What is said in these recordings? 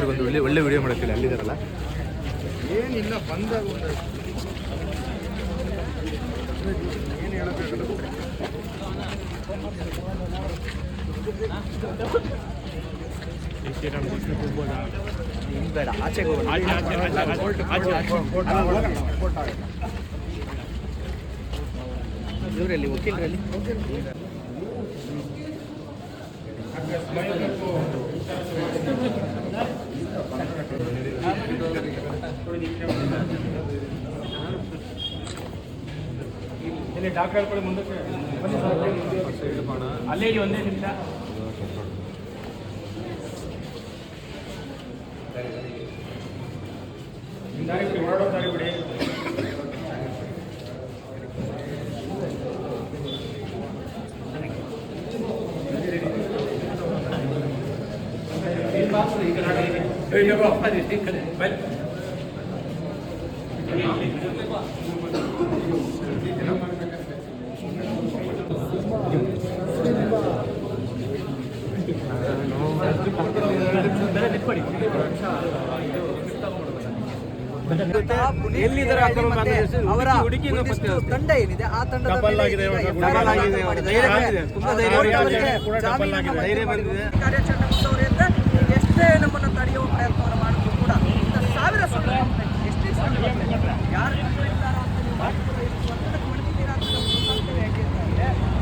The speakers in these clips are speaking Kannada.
ಅವ್ರಿಗೊಂದು ಒಳ್ಳೆ ವಿಡಿಯೋ ಮಾಡ್ತೀವಿ ಅಲ್ಲಿದ್ದಾರಲ್ಲ ಏನಿಲ್ಲ ಬಂದಾಗ ಏನು ಹೇಳೋಕ್ಕಾಗಲ್ಲ ಬೇಡ ಆಚೆಗೆ ಇವರಲ್ಲಿ ವಕೀಲರಲ್ಲಿ ಡಾಕ್ಟರ್ ಮುಂದಕ್ಕೆ ಅಲ್ಲೇ ಒಂದೇ ನಿಮಿಷ ದಾರಿ ಬಿಡಿ ಹೊರಡೋ ದಾರಿ ಬಿಡಿ ಅವರ ತಂಡ ಏನಿದೆ ಆ ತಂಡದ ಎಷ್ಟೇ ನಮ್ಮನ್ನು ತಡೆಯುವ ಪ್ರಯತ್ನವನ್ನು ಮಾಡಿದ್ರು ಕೂಡ ಇಂಥ ಸಾವಿರ ಎಷ್ಟೇ ಯಾರು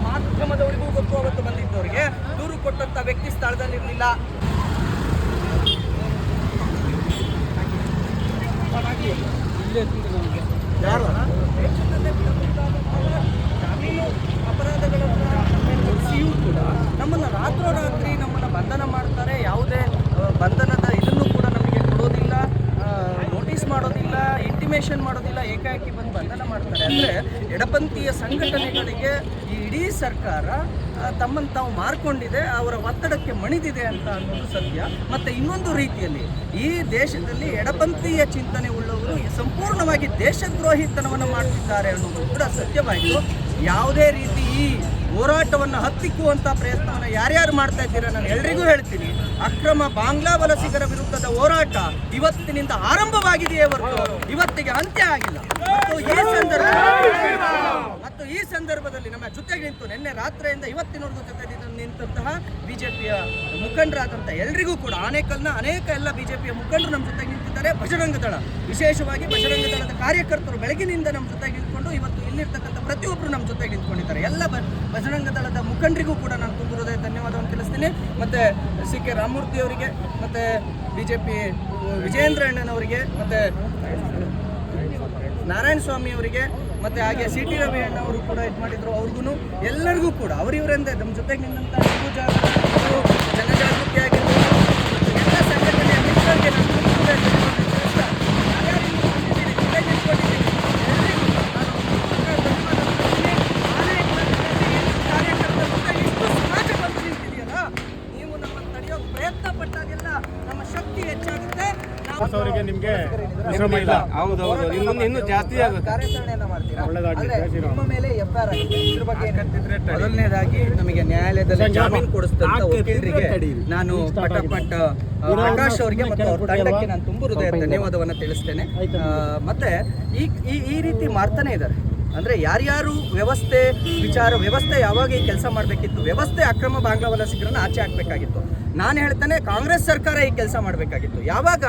ಮಾಧ್ಯಮದವರಿಗೂ ಗೊತ್ತು ಅವತ್ತು ಬಂದಿದ್ದವರಿಗೆ ದೂರು ಕೊಟ್ಟಂತ ವ್ಯಕ್ತಿ ಸ್ಥಳದಲ್ಲಿರಲಿಲ್ಲ. ಜಾಮೀನು ಅಪರಾಧಗಳನ್ನು ನಡೆಸಿಯೂ ಕೂಡ ನಮ್ಮನ್ನು ರಾತ್ರೋರಾತ್ರಿ ನಮ್ಮನ್ನು ಬಂಧನ ಮಾಡ್ತಾರೆ. ಯಾವುದೇ ಬಂಧನದ ಇದನ್ನು ಕೂಡ ನಮಗೆ ಕೊಡೋದಿಲ್ಲ, ನೋಟಿಸ್ ಮಾಡೋದಿಲ್ಲ, ಇಂಟಿಮೇಷನ್ ಮಾಡೋದಿಲ್ಲ, ಏಕಾಏಕಿ ಬಂದು ಬಂಧನ ಮಾಡ್ತಾರೆ. ಅಂದರೆ ಎಡಪಂಥೀಯ ಸಂಘಟನೆಗಳಿಗೆ ಈ ಇಡೀ ಸರ್ಕಾರ ತಮ್ಮನ್ನು ತಾವು ಮಾರ್ಕೊಂಡಿದೆ, ಅವರ ಒತ್ತಡಕ್ಕೆ ಮಣಿದಿದೆ ಅಂತ ಅನ್ನೋದು ಸತ್ಯ. ಮತ್ತು ಇನ್ನೊಂದು ರೀತಿಯಲ್ಲಿ ಈ ದೇಶದಲ್ಲಿ ಎಡಪಂಥೀಯ ಚಿಂತನೆ ಉಳ್ಳವರು ಸಂಪೂರ್ಣವಾಗಿ ದೇಶದ್ರೋಹಿತನವನ್ನು ಮಾಡ್ತಿದ್ದಾರೆ ಅನ್ನೋದು ಕೂಡ ಸತ್ಯವಾಯಿತು. ಯಾವುದೇ ರೀತಿ ಈ ಹೋರಾಟವನ್ನು ಹತ್ತಿಕ್ಕುವಂಥ ಪ್ರಯತ್ನವನ್ನು ಯಾರ್ಯಾರು ಮಾಡ್ತಾ ಇದ್ದೀರಾ ನಾನು ಎಲ್ರಿಗೂ ಹೇಳ್ತೀನಿ, ಅಕ್ರಮ ಬಾಂಗ್ಲಾ ವಲಸಿಗರ ವಿರುದ್ಧದ ಹೋರಾಟ ಇವತ್ತಿನಿಂದ ಆರಂಭವಾಗಿದೆಯೇ ಹೊರತು ಇವತ್ತಿಗೆ ಅಂತ್ಯ ಆಗಿಲ್ಲ. ಮತ್ತು ಈ ಸಂದರ್ಭದಲ್ಲಿ ನಮ್ಮ ಜೊತೆಗೆ ನಿಂತು ನಿನ್ನೆ ರಾತ್ರಿಯಿಂದ ಇವತ್ತಿನವರೆಗೂ ಜೊತೆ ನಿಂತಹ ಬಿಜೆಪಿಯ ಮುಖಂಡರಾದಂಥ ಎಲ್ರಿಗೂ ಕೂಡ ಆನೇಕಲ್ನ ಅನೇಕ ಎಲ್ಲ ಬಿಜೆಪಿಯ ಮುಖಂಡರು ನಮ್ಮ ಜೊತೆಗೆ ನಿಂತಿದ್ದಾರೆ. ಬಜರಂಗ ದಳ, ವಿಶೇಷವಾಗಿ ಬಜರಂಗ ದಳದ ಕಾರ್ಯಕರ್ತರು ಬೆಳಗಿನಿಂದ ನಮ್ಮ ಜೊತೆಗೆ ನಿಂತ್ಕೊಂಡು ಇವತ್ತು ಇಲ್ಲಿರ್ತಕ್ಕಂಥ ಪ್ರತಿಯೊಬ್ಬರು ನಮ್ಮ ಜೊತೆಗೆ ನಿಂತ್ಕೊಂಡಿದ್ದಾರೆ. ಎಲ್ಲ ಬಜರಂಗ ದಳದ ಮುಖಂಡರಿಗೂ ಕೂಡ ನಾನು ತುಂಬ ಹೃದಯ ಧನ್ಯವಾದವನ್ನು ತಿಳಿಸ್ತೀನಿ. ಮತ್ತು ಸಿ ಕೆ ರಾಮಮೂರ್ತಿ ಅವರಿಗೆ, ಮತ್ತು ಬಿಜೆಪಿ ವಿಜಯೇಂದ್ರ ಅಣ್ಣನವರಿಗೆ, ಮತ್ತು ನಾರಾಯಣ ಸ್ವಾಮಿ ಅವರಿಗೆ, ಮತ್ತು ಹಾಗೆ ಸಿ ಟಿ ರವಿ ಅಣ್ಣವರು ಕೂಡ ಇದು ಮಾಡಿದ್ರು. ಅವ್ರಿಗೂ ಎಲ್ಲರಿಗೂ ಕೂಡ ಅವರಿವರೆಂದೇ ನಮ್ಮ ಜೊತೆಗೆ ನಿಂತ ಜನಜಾಗೃತಿ ಆಗಿರ್ಬೋದು, ಎಲ್ಲ ಸಂಘಟನೆಯ ಮಿತ್ರರಿಗೆ ನಾನು ನೀವು ನಮ್ಮನ್ನು ತಡೆಯೋಕೆ ಪ್ರಯತ್ನ ಪಟ್ಟಾಗೆಲ್ಲ ನಮ್ಮ ಶಕ್ತಿ ಹೆಚ್ಚಾಗುತ್ತೆ. ನಿಮಗೆ ಇನ್ನೂ ಜಾಸ್ತಿ ಕಾರ್ಯಾಚರಣೆಯನ್ನ ಮಾಡ್ತೀರಾ. ನಿಮ್ಮ ಮೇಲೆ ಎಫ್ಐಆರ್ ಆಗಿದೆ, ಇದ್ರ ಬಗ್ಗೆ ಮೊದಲನೇದಾಗಿ ನಮಗೆ ನ್ಯಾಯಾಲಯದಲ್ಲಿ ಜಾಮೀನು ಕೊಡಿಸಿದಂತ ವಕೀಲರಿಗೆ ನಾನು ಪಟಾಪಟ್ ಪ್ರಕಾಶ್ ಅವರಿಗೆ ಮತ್ತು ಅವ್ರ ತಂಡಕ್ಕೆ ನಾನು ತುಂಬ ಹೃದಯ ಧನ್ಯವಾದವನ್ನು ತಿಳಿಸ್ತೇನೆ. ಮತ್ತೆ ಈ ರೀತಿ ಮಾಡ್ತಾನೆ ಇದ್ದಾರೆ. ಅಂದರೆ ಯಾರ್ಯಾರು ವ್ಯವಸ್ಥೆ ಯಾವಾಗ ಈ ಕೆಲಸ ಮಾಡಬೇಕಿತ್ತು, ವ್ಯವಸ್ಥೆ ಅಕ್ರಮ ಬಾಂಗ್ಲಾ ವಲಸಿಗರನ್ನು ಆಚೆ ಹಾಕಬೇಕಾಗಿತ್ತು. ನಾನು ಹೇಳ್ತೇನೆ ಕಾಂಗ್ರೆಸ್ ಸರ್ಕಾರ ಈ ಕೆಲಸ ಮಾಡಬೇಕಾಗಿತ್ತು. ಯಾವಾಗ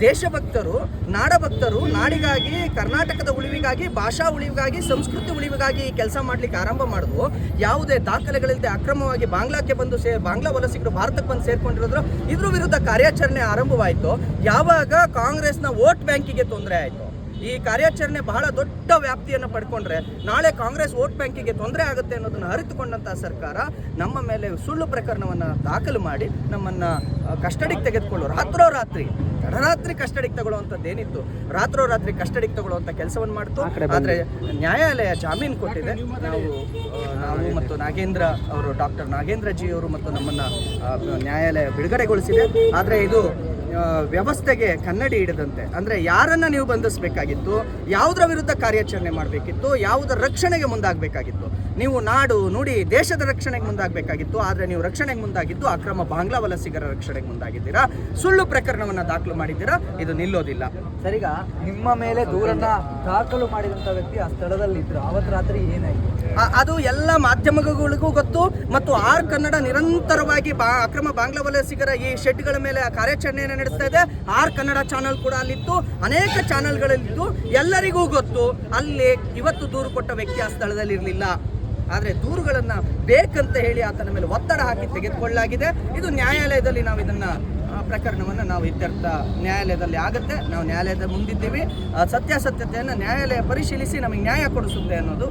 ದೇಶಭಕ್ತರು, ನಾಡಭಕ್ತರು ನಾಡಿಗಾಗಿ, ಕರ್ನಾಟಕದ ಉಳಿವಿಗಾಗಿ, ಭಾಷಾ ಉಳಿವಿಗಾಗಿ, ಸಂಸ್ಕೃತಿ ಉಳಿವಿಗಾಗಿ ಈ ಕೆಲಸ ಮಾಡಲಿಕ್ಕೆ ಆರಂಭ ಮಾಡಿದ್ವು, ಯಾವುದೇ ದಾಖಲೆಗಳಿಲ್ಲದೆ ಅಕ್ರಮವಾಗಿ ಬಾಂಗ್ಲಾಕ್ಕೆ ಬಂದು ಬಾಂಗ್ಲಾ ವಲಸಿಗರು ಭಾರತಕ್ಕೆ ಬಂದು ಸೇರ್ಕೊಂಡಿರೋದ್ರು, ಇದ್ರ ವಿರುದ್ಧ ಕಾರ್ಯಾಚರಣೆ ಆರಂಭವಾಯಿತು. ಯಾವಾಗ ಕಾಂಗ್ರೆಸ್ನ ವೋಟ್ ಬ್ಯಾಂಕಿಗೆ ತೊಂದರೆ ಆಯಿತು, ಈ ಕಾರ್ಯಾಚರಣೆ ಬಹಳ ದೊಡ್ಡ ವ್ಯಾಪ್ತಿಯನ್ನು ಪಡ್ಕೊಂಡ್ರೆ ನಾಳೆ ಕಾಂಗ್ರೆಸ್ ವೋಟ್ ಬ್ಯಾಂಕಿಗೆ ತೊಂದರೆ ಆಗುತ್ತೆ ಅನ್ನೋದನ್ನು ಅರಿತುಕೊಂಡಂಥ ಸರ್ಕಾರ ನಮ್ಮ ಮೇಲೆ ಸುಳ್ಳು ಪ್ರಕರಣವನ್ನು ದಾಖಲು ಮಾಡಿ ನಮ್ಮನ್ನು ಕಸ್ಟಡಿಗೆ ತೆಗೆದುಕೊಳ್ಳೋರು. ತಡರಾತ್ರಿ ಕಸ್ಟಡಿಗೆ ತಗೊಳ್ಳುವಂಥದ್ದೇನಿತ್ತು, ರಾತ್ರೋರಾತ್ರಿ ಕಸ್ಟಡಿಗೆ ತಗೊಳ್ಳುವಂಥ ಕೆಲಸವನ್ನು ಮಾಡ್ತು. ಆದರೆ ನ್ಯಾಯಾಲಯ ಜಾಮೀನು ಕೊಟ್ಟಿದೆ. ನಾವು ಮತ್ತು ನಾಗೇಂದ್ರ ಅವರು, ಡಾಕ್ಟರ್ ನಾಗೇಂದ್ರ ಜಿ ಅವರು ಮತ್ತು ನಮ್ಮನ್ನು ನ್ಯಾಯಾಲಯ ಬಿಡುಗಡೆಗೊಳಿಸಿದೆ. ಆದರೆ ಇದು ವ್ಯವಸ್ಥೆಗೆ ಕನ್ನಡಿ ಹಿಡಿದಂತೆ, ಅಂದರೆ ಯಾರನ್ನು ನೀವು ಬಂಧಿಸಬೇಕಾಗಿತ್ತು, ಯಾವುದರ ವಿರುದ್ಧ ಕಾರ್ಯಾಚರಣೆ ಮಾಡಬೇಕಿತ್ತು, ಯಾವುದರ ರಕ್ಷಣೆಗೆ ಮುಂದಾಗಬೇಕಾಗಿತ್ತು. ನೀವು ನಾಡು ನುಡಿ ದೇಶದ ರಕ್ಷಣೆಗೆ ಮುಂದಾಗಬೇಕಾಗಿತ್ತು. ಆದರೆ ನೀವು ರಕ್ಷಣೆಗೆ ಮುಂದಾಗಿದ್ದು ಅಕ್ರಮ ಬಾಂಗ್ಲಾ ವಲಸಿಗರ ರಕ್ಷಣೆಗೆ ಮುಂದಾಗಿದ್ದೀರಾ. ಸುಳ್ಳು ಪ್ರಕರಣವನ್ನು ದಾಖಲು ಮಾಡಿದ್ದೀರಾ. ಇದು ನಿಲ್ಲೋದಿಲ್ಲ. ಸರಿಗ ನಿಮ್ಮ ಮೇಲೆ ದೂರನ್ನ ದಾಖಲು ಮಾಡಿದಂಥ ವ್ಯಕ್ತಿ ಆ ಸ್ಥಳದಲ್ಲಿ ಇದ್ರು. ಅವತ್ತು ರಾತ್ರಿ ಏನಾಯಿತು? ಅದು ಎಲ್ಲ ಮಾಧ್ಯಮಗಳಿಗೂ ಗೊತ್ತು. ಮತ್ತು ಆರ್ ಕನ್ನಡ ನಿರಂತರವಾಗಿ ಅಕ್ರಮ ಬಾಂಗ್ಲಾ ವಲಸಿಗರ ಈ ಶೆಡ್ಗಳ ಮೇಲೆ ಕಾರ್ಯಾಚರಣೆಯನ್ನು ನಡೆಸ್ತಾ ಇದೆ. ಆರ್ ಕನ್ನಡ ಚಾನಲ್ ಕೂಡ ಅಲ್ಲಿತ್ತು, ಅನೇಕ ಚಾನಲ್ಗಳಲ್ಲಿತ್ತು, ಎಲ್ಲರಿಗೂ ಗೊತ್ತು. ಅಲ್ಲಿ ಇವತ್ತು ದೂರು ಕೊಟ್ಟ ವ್ಯಕ್ತಿ ಆ ಸ್ಥಳದಲ್ಲಿ ಇರಲಿಲ್ಲ. ಆದರೆ ದೂರುಗಳನ್ನು ಬೇಕಂತ ಹೇಳಿ ಆತನ ಮೇಲೆ ಒತ್ತಡ ಹಾಕಿ ತೆಗೆದುಕೊಳ್ಳಲಾಗಿದೆ. ಇದು ನ್ಯಾಯಾಲಯದಲ್ಲಿ ನಾವು ಇದನ್ನು ಪ್ರಕರಣವನ್ನು ನಾವು ಇತ್ಯರ್ಥ ನ್ಯಾಯಾಲಯದಲ್ಲಿ ಆಗುತ್ತೆ. ನಾವು ನ್ಯಾಯಾಲಯದ ಮುಂದಿದ್ದೀವಿ. ಸತ್ಯಾಸತ್ಯತೆಯನ್ನು ನ್ಯಾಯಾಲಯ ಪರಿಶೀಲಿಸಿ ನಮಗೆ ನ್ಯಾಯ ಕೊಡಿಸುತ್ತೆ ಅನ್ನೋದು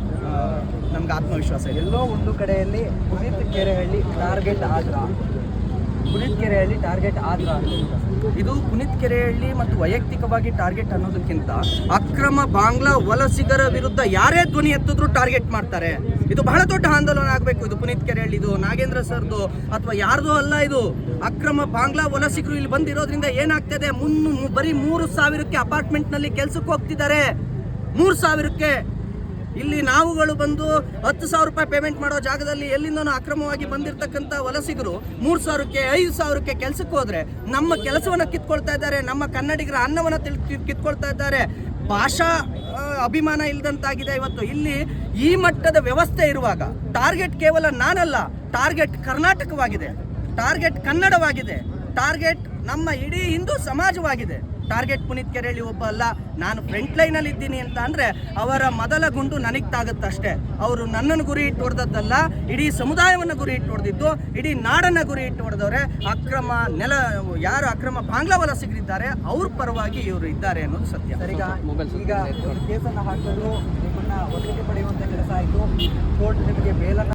ನಮ್ಗೆ ಆತ್ಮವಿಶ್ವಾಸ ಇದೆ. ಎಲ್ಲೋ ಒಂದು ಕಡೆಯಲ್ಲಿ ಪುನೀತ್ ಕೆರೆಹಳ್ಳಿ ಟಾರ್ಗೆಟ್ ಆದ್ರ ಇದು ಪುನೀತ್ ಕೆರೆಹಳ್ಳಿ ಮತ್ತು ವೈಯಕ್ತಿಕವಾಗಿ ಟಾರ್ಗೆಟ್ ಅನ್ನೋದಕ್ಕಿಂತ ಅಕ್ರಮ ಬಾಂಗ್ಲಾ ವಲಸಿಗರ ವಿರುದ್ಧ ಯಾರೇ ಧ್ವನಿ ಎತ್ತಿದ್ರು ಟಾರ್ಗೆಟ್ ಮಾಡ್ತಾರೆ. ಇದು ಬಹಳ ದೊಡ್ಡ ಆಂದೋಲನ ಆಗಬೇಕು. ಇದು ಪುನೀತ್ ಕೆರೆಹಳ್ಳಿದು, ನಾಗೇಂದ್ರ ಸರ್ದು ಅಥವಾ ಯಾರ್ದು ಅಲ್ಲ. ಇದು ಅಕ್ರಮ ಬಾಂಗ್ಲಾ ವಲಸಿಗರು ಇಲ್ಲಿ ಬಂದಿರೋದ್ರಿಂದ ಏನಾಗ್ತದೆ, ಬರೀ 3,000ಕ್ಕೆ ಅಪಾರ್ಟ್ಮೆಂಟ್ನಲ್ಲಿ ಕೆಲಸಕ್ಕೆ ಹೋಗ್ತಿದ್ದಾರೆ. 3,000ಕ್ಕೆ ಇಲ್ಲಿ ನಾವುಗಳು ಬಂದು 10,000 ರೂಪಾಯಿ ಪೇಮೆಂಟ್ ಮಾಡೋ ಜಾಗದಲ್ಲಿ ಎಲ್ಲಿಂದನೂ ಅಕ್ರಮವಾಗಿ ಬಂದಿರತಕ್ಕಂಥ ವಲಸಿಗರು 3,000ಕ್ಕೆ 5,000ಕ್ಕೆ ಕೆಲಸಕ್ಕೆ ಹೋದ್ರೆ ನಮ್ಮ ಕೆಲಸವನ್ನು ಕಿತ್ಕೊಳ್ತಾ ಇದ್ದಾರೆ. ನಮ್ಮ ಕನ್ನಡಿಗರ ಅನ್ನವನ್ನು ಕಿತ್ಕೊಳ್ತಾ ಇದ್ದಾರೆ. ಭಾಷಾ ಅಭಿಮಾನ ಇಲ್ಲದಂತಾಗಿದೆ. ಇವತ್ತು ಇಲ್ಲಿ ಈ ಮಟ್ಟದ ವ್ಯವಸ್ಥೆ ಇರುವಾಗ ಟಾರ್ಗೆಟ್ ಕೇವಲ ನಾನಲ್ಲ, ಟಾರ್ಗೆಟ್ ಕರ್ನಾಟಕವಾಗಿದೆ, ಟಾರ್ಗೆಟ್ ಕನ್ನಡವಾಗಿದೆ, ಟಾರ್ಗೆಟ್ ನಮ್ಮ ಇಡೀ ಹಿಂದೂ ಸಮಾಜವಾಗಿದೆ. ಟಾರ್ಗೆಟ್ ಪುನೀತ್ ಕೆರೆಹಳ್ಳಿ ಒಬ್ಬ ಅಲ್ಲ. ನಾನು ಫ್ರಂಟ್ ಲೈನಲ್ಲಿ ಇದ್ದೀನಿ ಅಂತ ಅಂದರೆ ಅವರ ಮೊದಲ ಗುಂಡು ನನಗೆ ತಾಗುತ್ತಷ್ಟೇ. ಅವರು ನನ್ನನ್ನು ಗುರಿ ಇಟ್ಟು ಹೊಡೆದದ್ದಲ್ಲ, ಇಡೀ ಸಮುದಾಯವನ್ನು ಗುರಿ ಇಟ್ಟು ಹೊಡೆದಿದ್ದು, ಇಡೀ ನಾಡನ್ನು ಗುರಿ ಇಟ್ಟು ಹೊಡೆದವ್ರೆ. ಯಾರು ಅಕ್ರಮ ಬಾಂಗ್ಲಾ ವಲಸಿಗರಿದ್ದಾರೆ ಅವ್ರ ಪರವಾಗಿ ಇವರು ಇದ್ದಾರೆ ಅನ್ನೋದು ಸತ್ಯ. ಈಗ ಕೇಸನ್ನು ಹಾಕಲು ನಿಮ್ಮನ್ನ ಒತ್ತಿಗೆ ಪಡೆಯುವಂಥ ಕೆಲಸ ಆಯಿತು. ಕೋರ್ಟ್ ನಿಮಗೆ ಬೇಲನ್ನು